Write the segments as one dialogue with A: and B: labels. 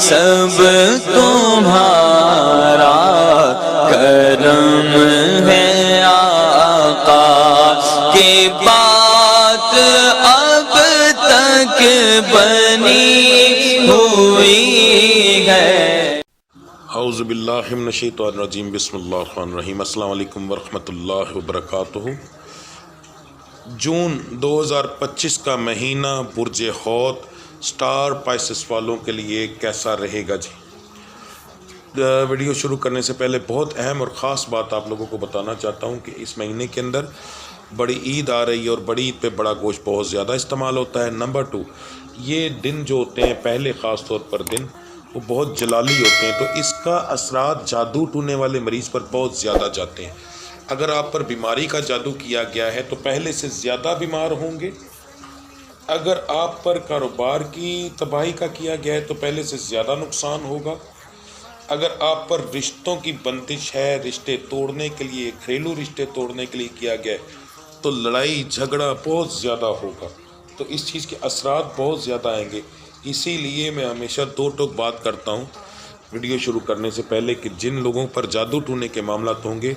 A: سب تمہارا کرم ہے آقا کی بات اب تک بنی ہوئی ہے۔
B: اعوذ باللہ من الشیطان الرجیم، بسم اللہ الرحمن الرحیم۔ السلام علیکم ورحمۃ اللہ وبرکاتہ۔ جون 2025 کا مہینہ برج حوت سٹار پائسس والوں کے لیے کیسا رہے گا جی؟ ویڈیو شروع کرنے سے پہلے بہت اہم اور خاص بات آپ لوگوں کو بتانا چاہتا ہوں کہ اس مہینے کے اندر بڑی عید آ رہی ہے اور بڑی عید پہ بڑا گوشت بہت زیادہ استعمال ہوتا ہے۔ نمبر 2، یہ دن جو ہوتے ہیں پہلے خاص طور پر دن وہ بہت جلالی ہوتے ہیں، تو اس کا اثرات جادو ٹونے والے مریض پر بہت زیادہ جاتے ہیں۔ اگر آپ پر بیماری کا جادو کیا گیا ہے تو پہلے سے زیادہ بیمار ہوں گے، اگر آپ پر کاروبار کی تباہی کا کیا گیا ہے تو پہلے سے زیادہ نقصان ہوگا، اگر آپ پر رشتوں کی بندش ہے، رشتے توڑنے کے لیے، گھریلو رشتے توڑنے کے لیے کیا گیا ہے تو لڑائی جھگڑا بہت زیادہ ہوگا، تو اس چیز کے اثرات بہت زیادہ آئیں گے۔ اسی لیے میں ہمیشہ دو ٹوک بات کرتا ہوں ویڈیو شروع کرنے سے پہلے کہ جن لوگوں پر جادو ٹونے کے معاملات ہوں گے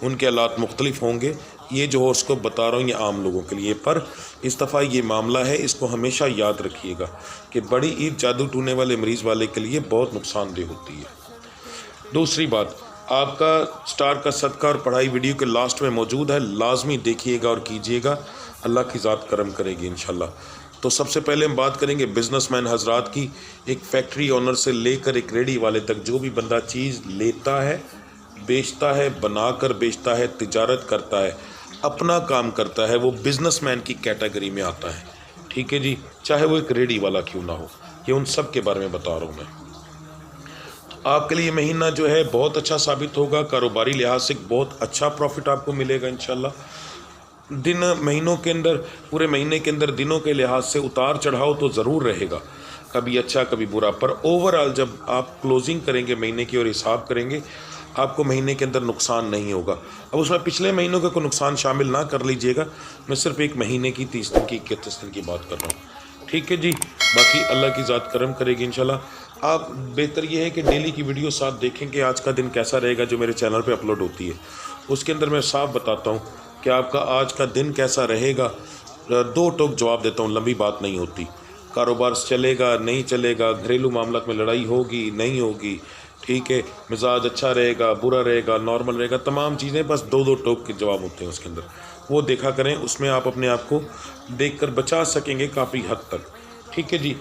B: ان کے حالات مختلف ہوں گے۔ یہ جو ہورسکوپ بتا رہا ہوں یہ عام لوگوں کے لیے، پر اس دفعہ یہ معاملہ ہے، اس کو ہمیشہ یاد رکھیے گا کہ بڑی عید جادو ٹونے والے مریض والے کے لیے بہت نقصان دہ ہوتی ہے۔ دوسری بات، آپ کا سٹار کا صدقہ اور پڑھائی ویڈیو کے لاسٹ میں موجود ہے، لازمی دیکھیے گا اور کیجیے گا، اللہ کی ذات کرم کرے گی انشاءاللہ۔ تو سب سے پہلے ہم بات کریں گے بزنس مین حضرات کی۔ ایک فیکٹری اونر سے لے کر ایک ریڈی والے تک جو بھی بندہ چیز لیتا ہے، بیچتا ہے، بنا کر بیچتا ہے، تجارت کرتا ہے، اپنا کام کرتا ہے، وہ بزنس مین کی کیٹیگری میں آتا ہے، ٹھیک ہے جی، چاہے وہ ایک ریڈی والا کیوں نہ ہو۔ یہ ان سب کے بارے میں بتا رہا ہوں میں۔ آپ کے لیے مہینہ جو ہے بہت اچھا ثابت ہوگا، کاروباری لحاظ سے بہت اچھا پروفٹ آپ کو ملے گا انشاءاللہ۔ دن مہینوں کے اندر، پورے مہینے کے اندر دنوں کے لحاظ سے اتار چڑھاؤ تو ضرور رہے گا، کبھی اچھا کبھی برا، پر اوورآل جب آپ کلوزنگ کریں گے مہینے کی اور حساب کریں گے آپ کو مہینے کے اندر نقصان نہیں ہوگا۔ اب اس میں پچھلے مہینوں کا کوئی نقصان شامل نہ کر لیجئے گا، میں صرف ایک مہینے کی 30 دن کی 31 دن کی بات کر رہا ہوں، ٹھیک ہے جی۔ باقی اللہ کی ذات کرم کرے گی انشاءاللہ۔ آپ بہتر یہ ہے کہ ڈیلی کی ویڈیو ساتھ دیکھیں کہ آج کا دن کیسا رہے گا، جو میرے چینل پہ اپلوڈ ہوتی ہے اس کے اندر میں صاف بتاتا ہوں کہ آپ کا آج کا دن کیسا رہے گا۔ دو ٹوک جواب دیتا ہوں، لمبی بات نہیں ہوتی۔ کاروبار چلے گا نہیں چلے گا، گھریلو معاملات میں لڑائی ہوگی نہیں ہوگی، ٹھیک ہے، مزاج اچھا رہے گا برا رہے گا نارمل رہے گا، تمام چیزیں بس دو دو ٹوک کے جواب ہوتے ہیں اس کے اندر، وہ دیکھا کریں، اس میں آپ اپنے آپ کو دیکھ کر بچا سکیں گے کافی حد تک، ٹھیک ہے جی۔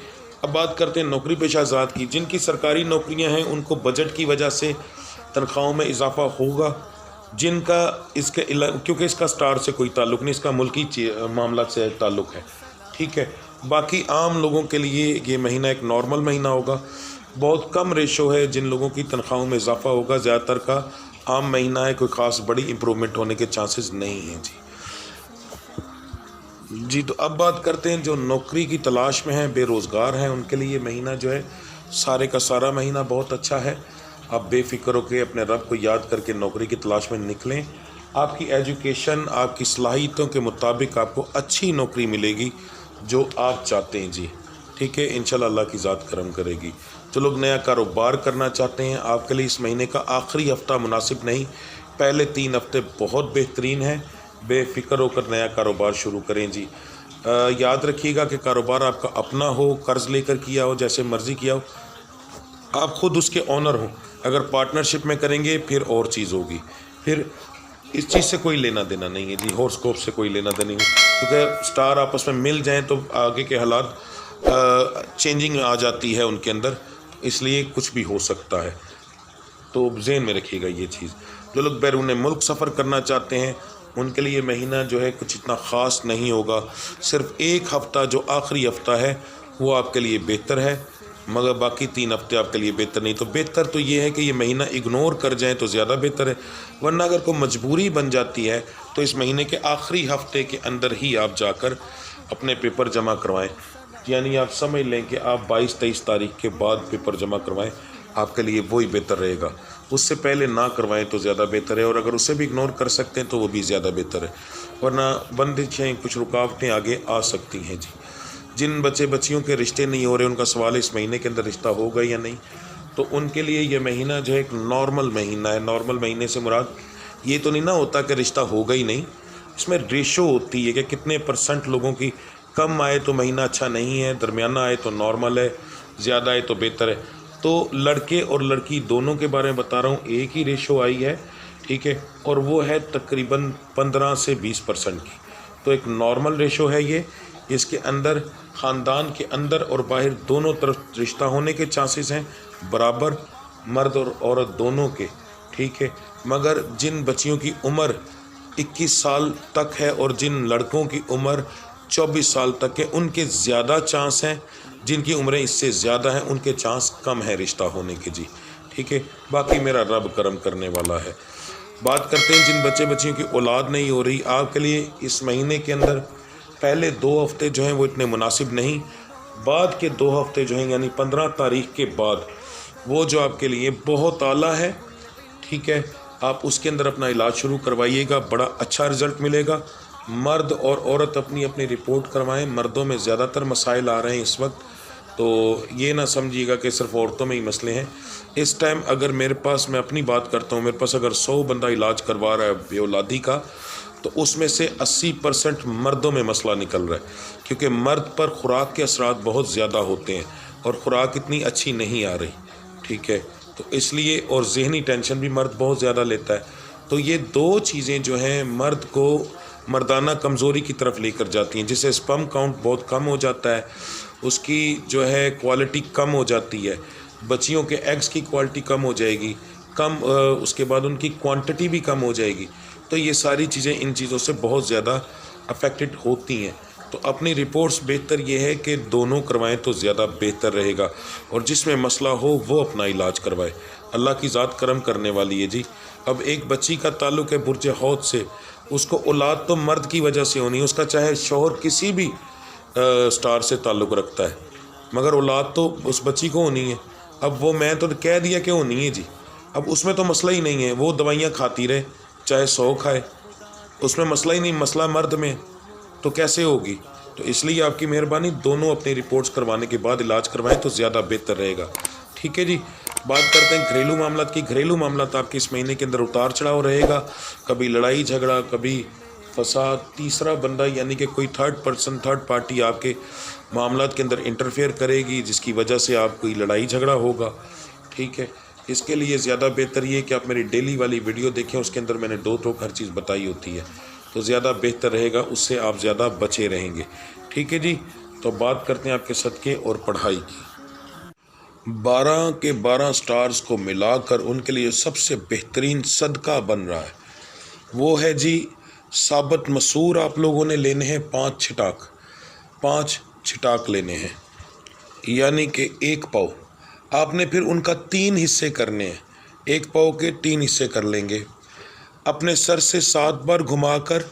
B: اب بات کرتے ہیں نوکری پیشہ ذات کی۔ جن کی سرکاری نوکریاں ہیں ان کو بجٹ کی وجہ سے تنخواہوں میں اضافہ ہوگا، جن کا اس کے کیونکہ اس کا سٹار سے کوئی تعلق نہیں، اس کا ملکی معاملات سے تعلق ہے، ٹھیک ہے۔ باقی عام لوگوں کے لیے یہ مہینہ ایک نارمل مہینہ ہوگا، بہت کم ریشو ہے جن لوگوں کی تنخواہوں میں اضافہ ہوگا، زیادہ تر کا عام مہینہ ہے، کوئی خاص بڑی امپرومنٹ ہونے کے چانسز نہیں ہیں جی۔ تو اب بات کرتے ہیں جو نوکری کی تلاش میں ہیں، بے روزگار ہیں، ان کے لیے مہینہ جو ہے سارے کا سارا مہینہ بہت اچھا ہے۔ آپ بے فکر ہو کے اپنے رب کو یاد کر کے نوکری کی تلاش میں نکلیں، آپ کی ایجوکیشن آپ کی صلاحیتوں کے مطابق آپ کو اچھی نوکری ملے گی جو آپ چاہتے ہیں جی، ٹھیک ہے، انشاءاللہ اللہ کی ذات کرم کرے گی۔ جو لوگ نیا کاروبار کرنا چاہتے ہیں آپ کے لیے اس مہینے کا آخری ہفتہ مناسب نہیں، پہلے 3 ہفتے بہت بہترین ہیں، بے فکر ہو کر نیا کاروبار شروع کریں جی۔ یاد رکھیے گا کہ کاروبار آپ کا اپنا ہو، قرض لے کر کیا ہو، جیسے مرضی کیا ہو، آپ خود اس کے آنر ہوں۔ اگر پارٹنرشپ میں کریں گے پھر اور چیز ہوگی، پھر اس چیز سے کوئی لینا دینا نہیں ہے جی، ہورسکوپ سے کوئی لینا دینا نہیں، کیونکہ سٹار آپس میں مل جائیں تو آگے کے حالات چینجنگ آ جاتی ہے ان کے اندر، اس لیے کچھ بھی ہو سکتا ہے، تو ذہن میں رکھیے گا یہ چیز۔ جو لوگ بیرون ملک سفر کرنا چاہتے ہیں ان کے لیے مہینہ جو ہے کچھ اتنا خاص نہیں ہوگا، صرف ایک ہفتہ جو آخری ہفتہ ہے وہ آپ کے لیے بہتر ہے، مگر باقی 3 ہفتے آپ کے لیے بہتر نہیں۔ تو بہتر تو یہ ہے کہ یہ مہینہ اگنور کر جائیں تو زیادہ بہتر ہے، ورنہ اگر کوئی مجبوری بن جاتی ہے تو اس مہینے کے آخری ہفتے کے اندر ہی آپ جا کر اپنے پیپر جمع کروائیں، یعنی آپ سمجھ لیں کہ آپ 22-23 تاریخ کے بعد پیپر جمع کروائیں، آپ کے لیے وہی بہتر رہے گا، اس سے پہلے نہ کروائیں تو زیادہ بہتر ہے، اور اگر اسے بھی اگنور کر سکتے ہیں تو وہ بھی زیادہ بہتر ہے، ورنہ بندشیں کچھ رکاوٹیں آگے آ سکتی ہیں جی۔ جن بچے بچیوں کے رشتے نہیں ہو رہے، ان کا سوال ہے اس مہینے کے اندر رشتہ ہوگا یا نہیں، تو ان کے لیے یہ مہینہ جو ہے ایک نارمل مہینہ ہے۔ نارمل مہینے سے مراد یہ تو نہیں نہ ہوتا کہ رشتہ ہوگا ہی نہیں، اس میں ریشو ہوتی ہے کہ کتنے پرسنٹ لوگوں کی کم آئے تو مہینہ اچھا نہیں ہے، درمیانہ آئے تو نارمل ہے، زیادہ آئے تو بہتر ہے۔ تو لڑکے اور لڑکی دونوں کے بارے میں بتا رہا ہوں، ایک ہی ریشو آئی ہے، ٹھیک ہے، اور وہ ہے تقریباً 15 سے 20% کی۔ تو ایک نارمل ریشو ہے یہ، اس کے اندر خاندان کے اندر اور باہر دونوں طرف رشتہ ہونے کے چانسز ہیں برابر، مرد اور عورت دونوں کے، ٹھیک ہے۔ مگر جن بچیوں کی عمر 21 سال تک ہے اور جن لڑکوں کی عمر 24 سال تک ہے، ان کے زیادہ چانس ہیں، جن کی عمریں اس سے زیادہ ہیں ان کے چانس کم ہیں رشتہ ہونے کے جی، ٹھیک ہے۔ باقی میرا رب کرم کرنے والا ہے۔ بات کرتے ہیں جن بچے بچیوں کی اولاد نہیں ہو رہی، آپ کے لیے اس مہینے کے اندر پہلے 2 ہفتے جو ہیں وہ اتنے مناسب نہیں، بعد کے 2 ہفتے جو ہیں یعنی 15 تاریخ کے بعد وہ جو آپ کے لیے بہت اعلیٰ ہے، ٹھیک ہے۔ آپ اس کے اندر اپنا علاج شروع کروائیے گا، بڑا اچھا رزلٹ ملے گا۔ مرد اور عورت اپنی اپنی رپورٹ کروائیں، مردوں میں زیادہ تر مسائل آ رہے ہیں اس وقت، تو یہ نہ سمجھیے گا کہ صرف عورتوں میں ہی مسئلے ہیں۔ اس ٹائم اگر میرے پاس، میں اپنی بات کرتا ہوں، میرے پاس اگر 100 بندہ علاج کروا رہا ہے بے اولادی کا، تو اس میں سے 80% مردوں میں مسئلہ نکل رہا ہے، کیونکہ مرد پر خوراک کے اثرات بہت زیادہ ہوتے ہیں اور خوراک اتنی اچھی نہیں آ رہی، ٹھیک ہے۔ تو اس لیے، اور ذہنی ٹینشن بھی مرد بہت زیادہ لیتا ہے، تو یہ 2 چیزیں جو ہیں مرد کو مردانہ کمزوری کی طرف لے کر جاتی ہیں، جس سے اسپرم کاؤنٹ بہت کم ہو جاتا ہے، اس کی جو ہے کوالٹی کم ہو جاتی ہے، بچیوں کے ایگز کی کوالٹی کم ہو جائے گی، اس کے بعد ان کی کوانٹٹی بھی کم ہو جائے گی۔ تو یہ ساری چیزیں ان چیزوں سے بہت زیادہ افیکٹڈ ہوتی ہیں۔ تو اپنی رپورٹس بہتر یہ ہے کہ دونوں کروائیں تو زیادہ بہتر رہے گا، اور جس میں مسئلہ ہو وہ اپنا علاج کروائے۔ اللہ کی ذات کرم کرنے والی ہے جی۔ اب ایک بچی کا تعلق ہے برج حوت سے، اس کو اولاد تو مرد کی وجہ سے ہونی ہے، اس کا چاہے شوہر کسی بھی سٹار سے تعلق رکھتا ہے، مگر اولاد تو اس بچی کو ہونی ہے۔ اب وہ میں تو کہہ دیا کہ ہونی ہے جی، اب اس میں تو مسئلہ ہی نہیں ہے، وہ دوائیاں کھاتی رہے چاہے 100 کھائے، اس میں مسئلہ ہی نہیں، مسئلہ مرد میں تو کیسے ہوگی؟ تو اس لیے آپ کی مہربانی، دونوں اپنی رپورٹس کروانے کے بعد علاج کروائیں تو زیادہ بہتر رہے گا، ٹھیک ہے جی۔ بات کرتے ہیں گھریلو معاملات کی۔ گھریلو معاملات آپ کے اس مہینے کے اندر اتار چڑھاؤ رہے گا، کبھی لڑائی جھگڑا، کبھی فساد، تیسرا بندہ یعنی کہ کوئی تھرڈ پارٹی آپ کے معاملات کے اندر انٹرفیئر کرے گی، جس کی وجہ سے آپ کوئی لڑائی جھگڑا ہوگا، ٹھیک ہے۔ اس کے لیے زیادہ بہتر یہ کہ آپ میری ڈیلی والی ویڈیو دیکھیں، اس کے اندر میں نے 2 ٹوک ہر چیز بتائی ہوتی ہے، تو زیادہ بہتر رہے گا، اس سے آپ زیادہ بچے رہیں گے، ٹھیک ہے جی۔ تو بات کرتے ہیں آپ کے صدقے اور پڑھائی کی۔ 12 کے 12 سٹارز کو ملا کر ان کے لیے سب سے بہترین صدقہ بن رہا ہے، وہ ہے جی ثابت مسور۔ آپ لوگوں نے لینے ہیں 5 چھٹاک لینے ہیں، یعنی کہ 1 پاؤ۔ آپ نے پھر ان کا 3 حصے کرنے ہیں، 1 پاؤ کے 3 حصے کر لیں گے۔ اپنے سر سے 7 بار گھما کر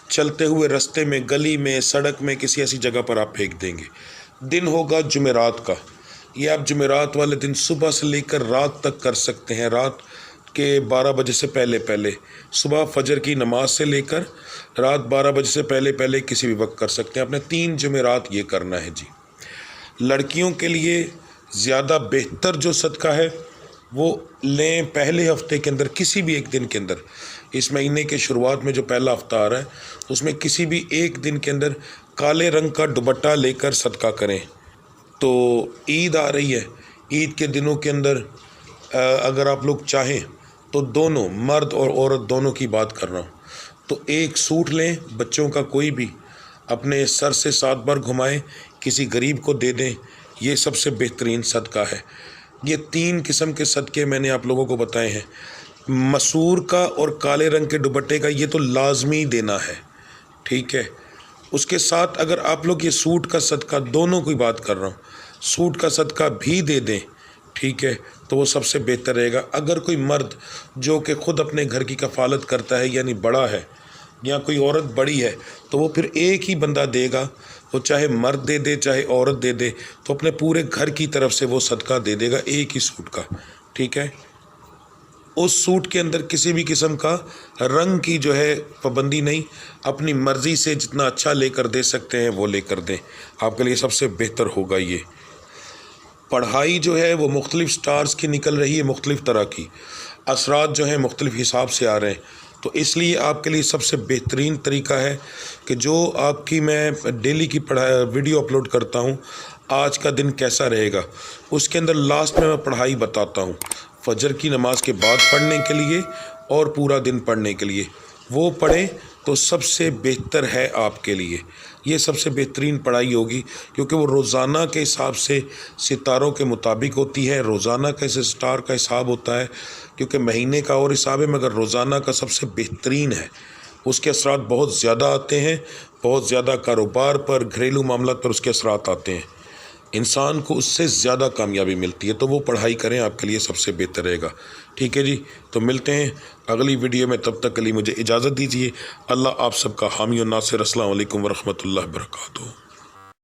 B: چلتے ہوئے رستے میں، گلی میں، سڑک میں، کسی ایسی جگہ پر آپ پھینک دیں گے۔ دن ہوگا جمعرات کا، یہ آپ جمعرات والے دن صبح سے لے کر رات تک کر سکتے ہیں، رات کے 12 بجے سے پہلے، صبح فجر کی نماز سے لے کر رات 12 بجے سے پہلے کسی بھی وقت کر سکتے ہیں۔ آپ نے 3 جمعرات یہ کرنا ہے جی۔ لڑکیوں کے لیے زیادہ بہتر جو صدقہ ہے وہ لیں پہلے ہفتے کے اندر، کسی بھی ایک دن کے اندر، اس مہینے کے شروعات میں جو پہلا ہفتہ آ رہا ہے اس میں کسی بھی ایک دن کے اندر کالے رنگ کا دوپٹہ لے کر صدقہ کریں۔ تو عید آ رہی ہے، عید کے دنوں کے اندر اگر آپ لوگ چاہیں تو دونوں مرد اور عورت دونوں کی بات کر رہا ہوں، تو ایک سوٹ لیں بچوں کا کوئی بھی، اپنے سر سے 7 بار گھمائیں، کسی غریب کو دے دیں، یہ سب سے بہترین صدقہ ہے۔ یہ 3 قسم کے صدقے میں نے آپ لوگوں کو بتائے ہیں، مسور کا اور کالے رنگ کے دوپٹے کا یہ تو لازمی دینا ہے، ٹھیک ہے۔ اس کے ساتھ اگر آپ لوگ یہ سوٹ کا صدقہ، دونوں کی بات کر رہا ہوں، سوٹ کا صدقہ بھی دے دیں، ٹھیک ہے، تو وہ سب سے بہتر رہے گا۔ اگر کوئی مرد جو کہ خود اپنے گھر کی کفالت کرتا ہے، یعنی بڑا ہے، یا کوئی عورت بڑی ہے، تو وہ پھر ایک ہی بندہ دے گا، وہ چاہے مرد دے دے چاہے عورت دے دے، تو اپنے پورے گھر کی طرف سے وہ صدقہ دے دے گا ایک ہی سوٹ کا، ٹھیک ہے۔ اس سوٹ کے اندر کسی بھی قسم کا رنگ کی جو ہے پابندی نہیں، اپنی مرضی سے جتنا اچھا لے کر دے سکتے ہیں وہ لے کر دیں، آپ کے لیے سب سے بہتر ہوگا۔ یہ پڑھائی جو ہے وہ مختلف سٹارز کی نکل رہی ہے، مختلف طرح کی اثرات جو ہیں مختلف حساب سے آ رہے ہیں، تو اس لیے آپ کے لیے سب سے بہترین طریقہ ہے کہ جو آپ کی میں ڈیلی کی ویڈیو اپلوڈ کرتا ہوں، آج کا دن کیسا رہے گا، اس کے اندر لاسٹ میں پڑھائی بتاتا ہوں، فجر کی نماز کے بعد پڑھنے کے لیے اور پورا دن پڑھنے کے لیے، وہ پڑھیں تو سب سے بہتر ہے آپ کے لیے، یہ سب سے بہترین پڑھائی ہوگی، کیونکہ وہ روزانہ کے حساب سے ستاروں کے مطابق ہوتی ہے، روزانہ کا سٹار کا حساب ہوتا ہے، کیونکہ مہینے کا اور حساب ہے مگر روزانہ کا سب سے بہترین ہے، اس کے اثرات بہت زیادہ آتے ہیں، بہت زیادہ کاروبار پر، گھریلو معاملات پر اس کے اثرات آتے ہیں، انسان کو اس سے زیادہ کامیابی ملتی ہے، تو وہ پڑھائی کریں، آپ کے لیے سب سے بہتر رہے گا۔ ٹھیک ہے جی، تو ملتے ہیں اگلی ویڈیو میں، تب تک کے لیے مجھے اجازت دیجیے۔ اللہ آپ سب کا حامی و ناصر۔ السلام علیکم ورحمۃ اللہ وبرکاتہ۔